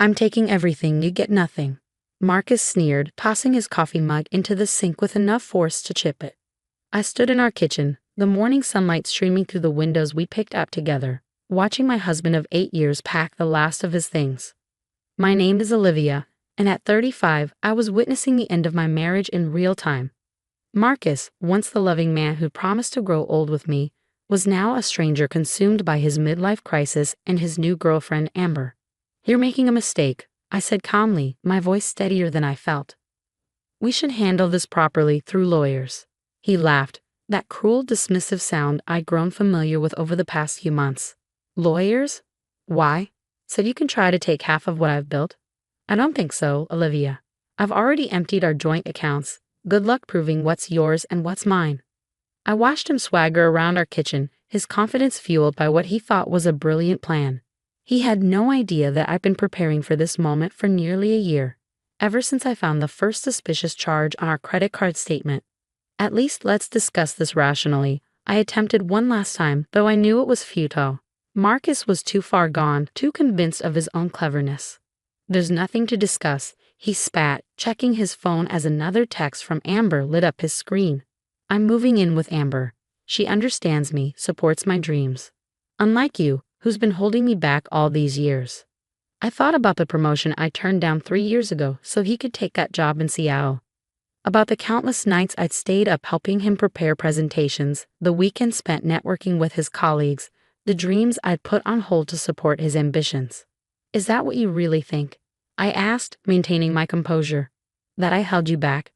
I'm taking everything, you get nothing. Marcus sneered, tossing his coffee mug into the sink with enough force to chip it. I stood in our kitchen, the morning sunlight streaming through the windows we picked up together, watching my husband of 8 years pack the last of his things. My name is Olivia, and at 35, I was witnessing the end of my marriage in real time. Marcus, once the loving man who promised to grow old with me, was now a stranger consumed by his midlife crisis and his new girlfriend, Amber. You're making a mistake, I said calmly, my voice steadier than I felt. We should handle this properly through lawyers. He laughed, that cruel, dismissive sound I'd grown familiar with over the past few months. Lawyers? Why? So you can try to take half of what I've built? I don't think so, Olivia. I've already emptied our joint accounts. Good luck proving what's yours and what's mine. I watched him swagger around our kitchen, his confidence fueled by what he thought was a brilliant plan. He had no idea that I'd been preparing for this moment for nearly a year, ever since I found the first suspicious charge on our credit card statement. At least let's discuss this rationally. I attempted one last time, though I knew it was futile. Marcus was too far gone, too convinced of his own cleverness. There's nothing to discuss, he spat, checking his phone as another text from Amber lit up his screen. I'm moving in with Amber. She understands me, supports my dreams. Unlike you, who's been holding me back all these years. I thought about the promotion I turned down 3 years ago so he could take that job in Seattle. About the countless nights I'd stayed up helping him prepare presentations, the weekends spent networking with his colleagues, the dreams I'd put on hold to support his ambitions. Is that what you really think? I asked, maintaining my composure. That I held you back?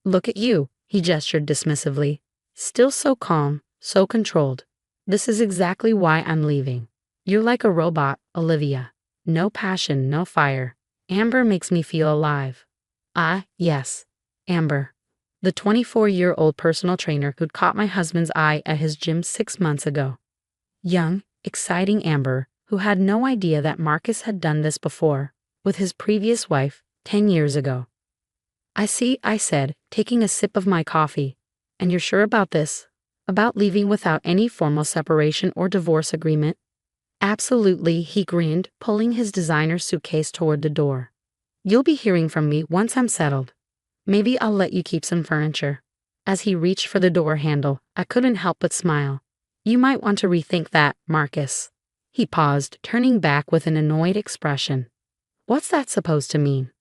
Look at you, he gestured dismissively. Still so calm, so controlled. This is exactly why I'm leaving. You're like a robot, Olivia. No passion, no fire. Amber makes me feel alive. Ah, yes. Amber. The 24-year-old personal trainer who'd caught my husband's eye at his gym 6 months ago. Young, exciting Amber, who had no idea that Marcus had done this before, with his previous wife, 10 years ago. I see, I said, taking a sip of my coffee. And you're sure about this? About leaving without any formal separation or divorce agreement? Absolutely, he grinned, pulling his designer suitcase toward the door. You'll be hearing from me once I'm settled. Maybe I'll let you keep some furniture. As he reached for the door handle, I couldn't help but smile. You might want to rethink that, Marcus. He paused, turning back with an annoyed expression. What's that supposed to mean?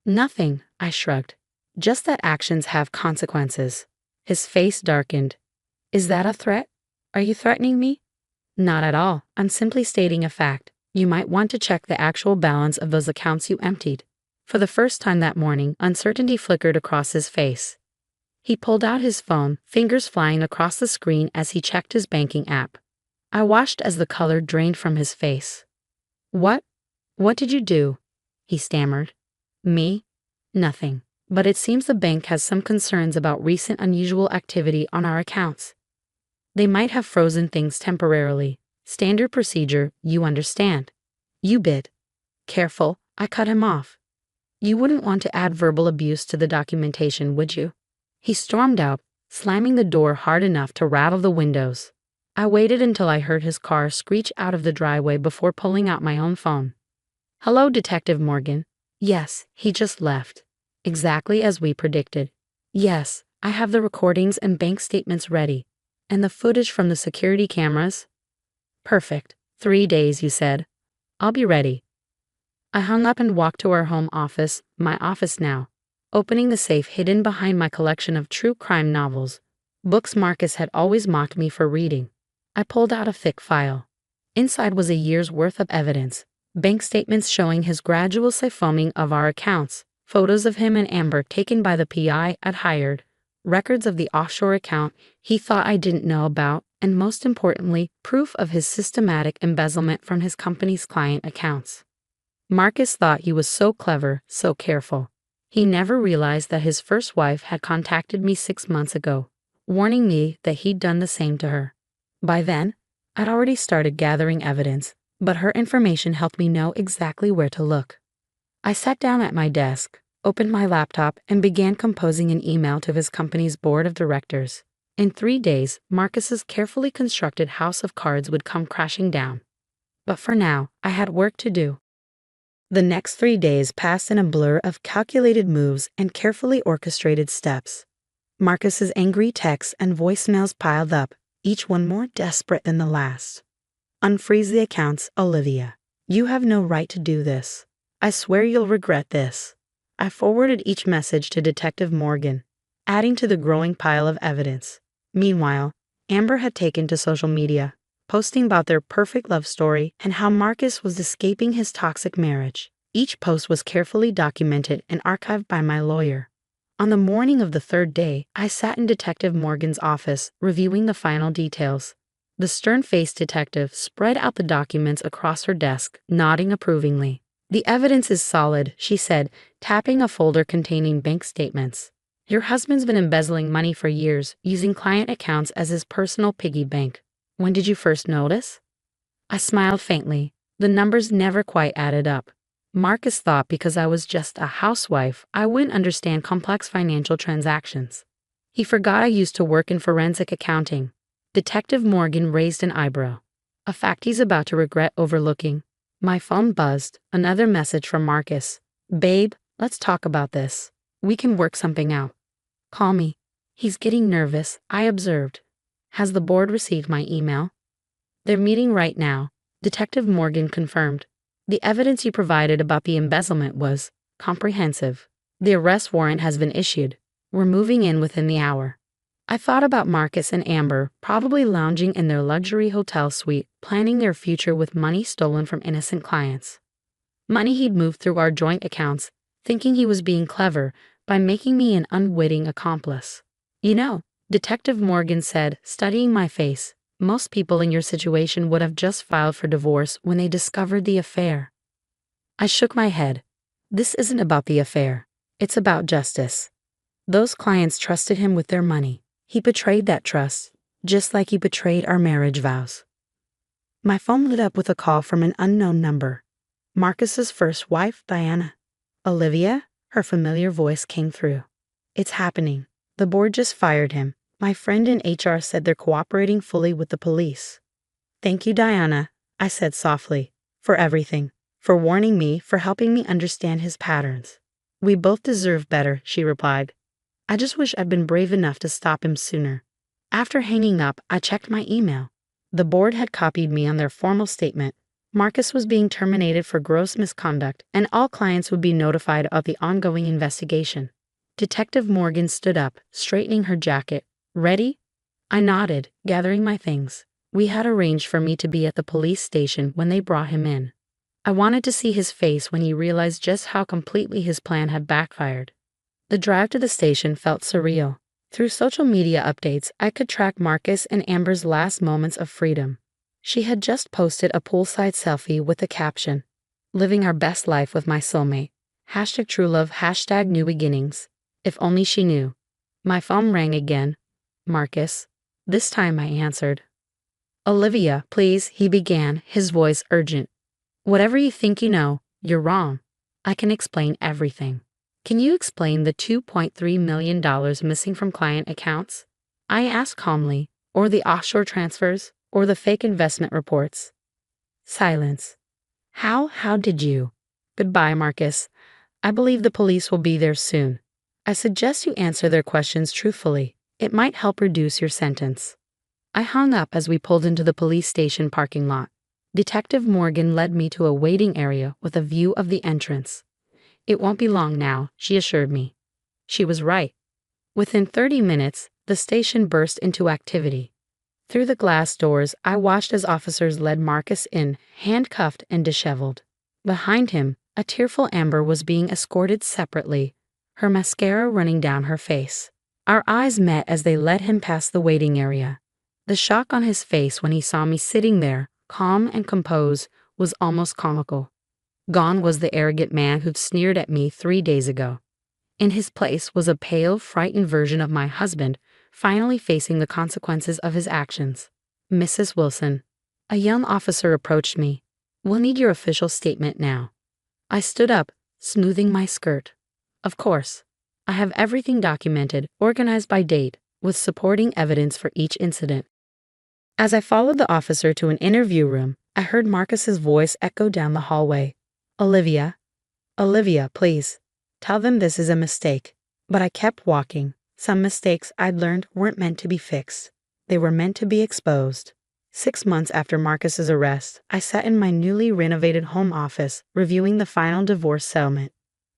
Nothing, I shrugged. Just that actions have consequences. His face darkened. Is that a threat? Are you threatening me? Not at all. I'm simply stating a fact. You might want to check the actual balance of those accounts you emptied. For the first time that morning, uncertainty flickered across his face. He pulled out his phone, fingers flying across the screen as he checked his banking app. I watched as the color drained from his face. What? What did you do? He stammered. Me? Nothing. But it seems the bank has some concerns about recent unusual activity on our accounts. They might have frozen things temporarily. Standard procedure, you understand. You bid. Careful, I cut him off. You wouldn't want to add verbal abuse to the documentation, would you? He stormed out, slamming the door hard enough to rattle the windows. I waited until I heard his car screech out of the driveway before pulling out my own phone. Hello, Detective Morgan. Yes, he just left. Exactly as we predicted. Yes, I have the recordings and bank statements ready. And the footage from the security cameras? Perfect. 3 days, you said. I'll be ready. I hung up and walked to our home office, my office now, opening the safe hidden behind my collection of true crime novels, books Marcus had always mocked me for reading. I pulled out a thick file. Inside was a year's worth of evidence, bank statements showing his gradual siphoning of our accounts, photos of him and Amber taken by the PI I'd hired, records of the offshore account he thought I didn't know about, and most importantly, proof of his systematic embezzlement from his company's client accounts. Marcus thought he was so clever, so careful. He never realized that his first wife had contacted me 6 months ago, warning me that he'd done the same to her. By then, I'd already started gathering evidence, but her information helped me know exactly where to look. I sat down at my desk, opened my laptop, and began composing an email to his company's board of directors. In 3 days, Marcus's carefully constructed house of cards would come crashing down. But for now, I had work to do. The next 3 days passed in a blur of calculated moves and carefully orchestrated steps. Marcus's angry texts and voicemails piled up, each one more desperate than the last. Unfreeze the accounts, Olivia. You have no right to do this. I swear you'll regret this. I forwarded each message to Detective Morgan, adding to the growing pile of evidence. Meanwhile, Amber had taken to social media, posting about their perfect love story and how Marcus was escaping his toxic marriage. Each post was carefully documented and archived by my lawyer. On the morning of the third day, I sat in Detective Morgan's office, reviewing the final details. The stern-faced detective spread out the documents across her desk, nodding approvingly. The evidence is solid, she said, tapping a folder containing bank statements. Your husband's been embezzling money for years, using client accounts as his personal piggy bank. When did you first notice? I smiled faintly. The numbers never quite added up. Marcus thought because I was just a housewife, I wouldn't understand complex financial transactions. He forgot I used to work in forensic accounting. Detective Morgan raised an eyebrow. A fact he's about to regret overlooking. My phone buzzed. Another message from Marcus. Babe, let's talk about this. We can work something out. Call me. He's getting nervous, I observed. Has the board received my email? They're meeting right now, Detective Morgan confirmed. The evidence you provided about the embezzlement was comprehensive. The arrest warrant has been issued. We're moving in within the hour. I thought about Marcus and Amber, probably lounging in their luxury hotel suite, planning their future with money stolen from innocent clients. Money he'd moved through our joint accounts, thinking he was being clever by making me an unwitting accomplice. You know, Detective Morgan said, studying my face, most people in your situation would have just filed for divorce when they discovered the affair. I shook my head. This isn't about the affair. It's about justice. Those clients trusted him with their money. He betrayed that trust, just like he betrayed our marriage vows. My phone lit up with a call from an unknown number. Marcus's first wife, Diana. Olivia? Her familiar voice came through. It's happening. The board just fired him. My friend in HR said they're cooperating fully with the police. Thank you, Diana, I said softly, for everything, for warning me, for helping me understand his patterns. We both deserve better, she replied. I just wish I'd been brave enough to stop him sooner. After hanging up, I checked my email. The board had copied me on their formal statement. Marcus was being terminated for gross misconduct, and all clients would be notified of the ongoing investigation. Detective Morgan stood up, straightening her jacket. Ready? I nodded, gathering my things. We had arranged for me to be at the police station when they brought him in. I wanted to see his face when he realized just how completely his plan had backfired. The drive to the station felt surreal. Through social media updates, I could track Marcus and Amber's last moments of freedom. She had just posted a poolside selfie with the caption, "Living our best life with my soulmate. #TrueLove, #New Beginnings. If only she knew." My phone rang again. Marcus. This time I answered. Olivia, please, he began, his voice urgent. Whatever you think you know, you're wrong. I can explain everything. Can you explain the $2.3 million missing from client accounts? I asked calmly, or the offshore transfers, or the fake investment reports. Silence. How did you? Goodbye, Marcus. I believe the police will be there soon. I suggest you answer their questions truthfully. It might help reduce your sentence. I hung up as we pulled into the police station parking lot. Detective Morgan led me to a waiting area with a view of the entrance. It won't be long now, she assured me. She was right. Within 30 minutes, the station burst into activity. Through the glass doors, I watched as officers led Marcus in, handcuffed and disheveled. Behind him, a tearful Amber was being escorted separately, her mascara running down her face. Our eyes met as they led him past the waiting area. The shock on his face when he saw me sitting there, calm and composed, was almost comical. Gone was the arrogant man who'd sneered at me 3 days ago. In his place was a pale, frightened version of my husband, finally facing the consequences of his actions. Mrs. Wilson. A young officer approached me. We'll need your official statement now. I stood up, smoothing my skirt. Of course. I have everything documented, organized by date, with supporting evidence for each incident. As I followed the officer to an interview room, I heard Marcus's voice echo down the hallway. Olivia, Olivia, please. Tell them this is a mistake. But I kept walking. Some mistakes I'd learned weren't meant to be fixed. They were meant to be exposed. 6 months after Marcus's arrest, I sat in my newly renovated home office, reviewing the final divorce settlement.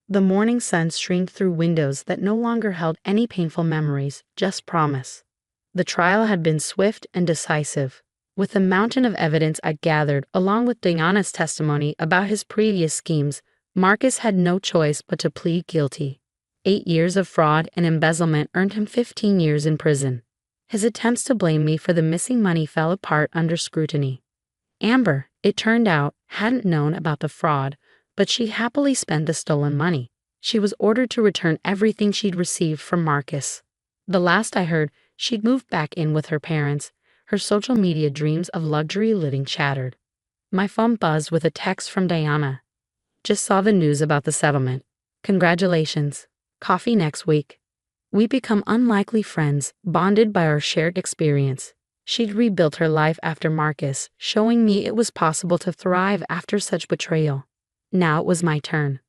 The morning sun streamed through windows that no longer held any painful memories, just promise. The trial had been swift and decisive. With the mountain of evidence I'd gathered, along with Diana's testimony about his previous schemes, Marcus had no choice but to plead guilty. 8 years of fraud and embezzlement earned him 15 years in prison. His attempts to blame me for the missing money fell apart under scrutiny. Amber, it turned out, hadn't known about the fraud, but she happily spent the stolen money. She was ordered to return everything she'd received from Marcus. The last I heard, she'd moved back in with her parents. Her social media dreams of luxury living shattered. My phone buzzed with a text from Diana. Just saw the news about the settlement. Congratulations. Coffee next week. We become unlikely friends, bonded by our shared experience. She'd rebuilt her life after Marcus, showing me it was possible to thrive after such betrayal. Now it was my turn.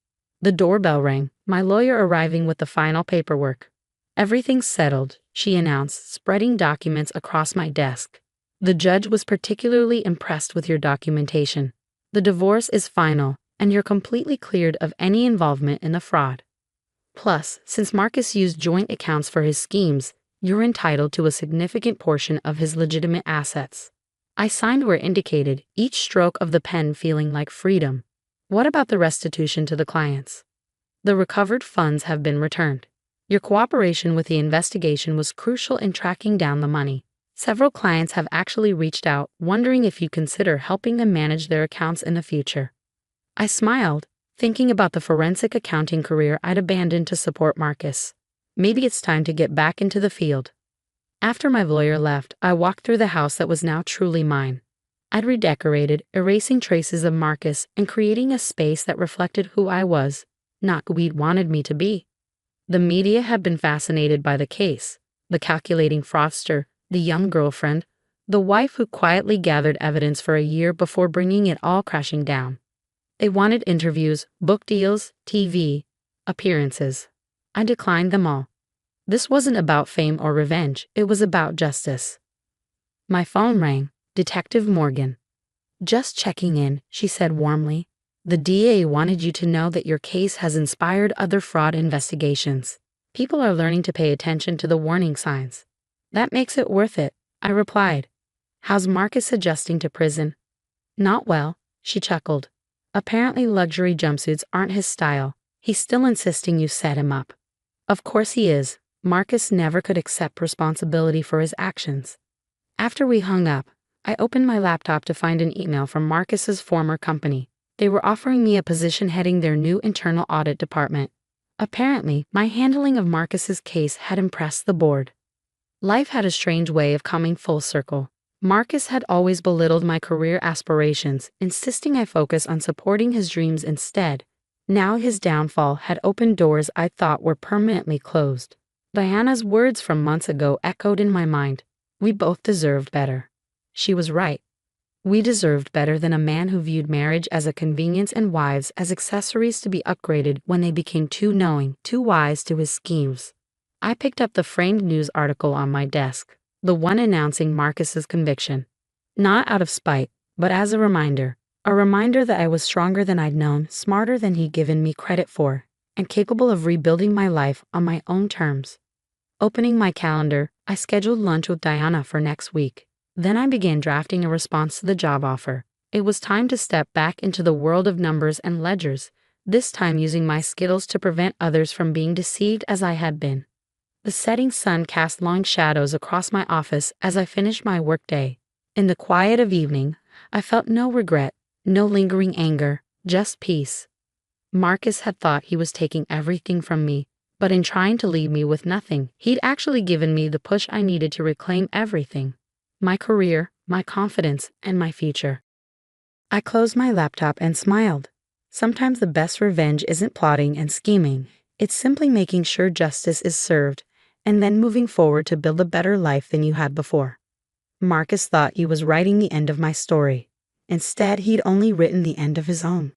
The doorbell rang, my lawyer arriving with the final paperwork. Everything's settled, she announced, spreading documents across my desk. The judge was particularly impressed with your documentation. The divorce is final, and you're completely cleared of any involvement in the fraud. Plus, since Marcus used joint accounts for his schemes, you're entitled to a significant portion of his legitimate assets. I signed where indicated, each stroke of the pen feeling like freedom. What about the restitution to the clients? The recovered funds have been returned. Your cooperation with the investigation was crucial in tracking down the money. Several clients have actually reached out, wondering if you consider helping them manage their accounts in the future. I smiled, thinking about the forensic accounting career I'd abandoned to support Marcus. Maybe it's time to get back into the field. After my lawyer left, I walked through the house that was now truly mine. I'd redecorated, erasing traces of Marcus and creating a space that reflected who I was, not who he'd wanted me to be. The media had been fascinated by the case, the calculating fraudster, the young girlfriend, the wife who quietly gathered evidence for a year before bringing it all crashing down. They wanted interviews, book deals, TV appearances. I declined them all. This wasn't about fame or revenge, it was about justice. My phone rang. Detective Morgan. Just checking in, she said warmly. The DA wanted you to know that your case has inspired other fraud investigations. People are learning to pay attention to the warning signs. That makes it worth it, I replied. How's Marcus adjusting to prison? Not well, she chuckled. Apparently luxury jumpsuits aren't his style. He's still insisting you set him up. Of course he is. Marcus never could accept responsibility for his actions. After we hung up, I opened my laptop to find an email from Marcus's former company. They were offering me a position heading their new internal audit department. Apparently, my handling of Marcus's case had impressed the board. Life had a strange way of coming full circle. Marcus had always belittled my career aspirations, insisting I focus on supporting his dreams instead. Now his downfall had opened doors I thought were permanently closed. Diana's words from months ago echoed in my mind. We both deserved better. She was right. We deserved better than a man who viewed marriage as a convenience and wives as accessories to be upgraded when they became too knowing, too wise to his schemes. I picked up the framed news article on my desk, the one announcing Marcus's conviction. Not out of spite, but as a reminder that I was stronger than I'd known, smarter than he'd given me credit for, and capable of rebuilding my life on my own terms. Opening my calendar, I scheduled lunch with Diana for next week. Then I began drafting a response to the job offer. It was time to step back into the world of numbers and ledgers, this time using my skills to prevent others from being deceived as I had been. The setting sun cast long shadows across my office as I finished my workday. In the quiet of evening, I felt no regret, no lingering anger, just peace. Marcus had thought he was taking everything from me, but in trying to leave me with nothing, he'd actually given me the push I needed to reclaim everything. My career, my confidence, and my future. I closed my laptop and smiled. Sometimes the best revenge isn't plotting and scheming. It's simply making sure justice is served, and then moving forward to build a better life than you had before. Marcus thought he was writing the end of my story. Instead, he'd only written the end of his own.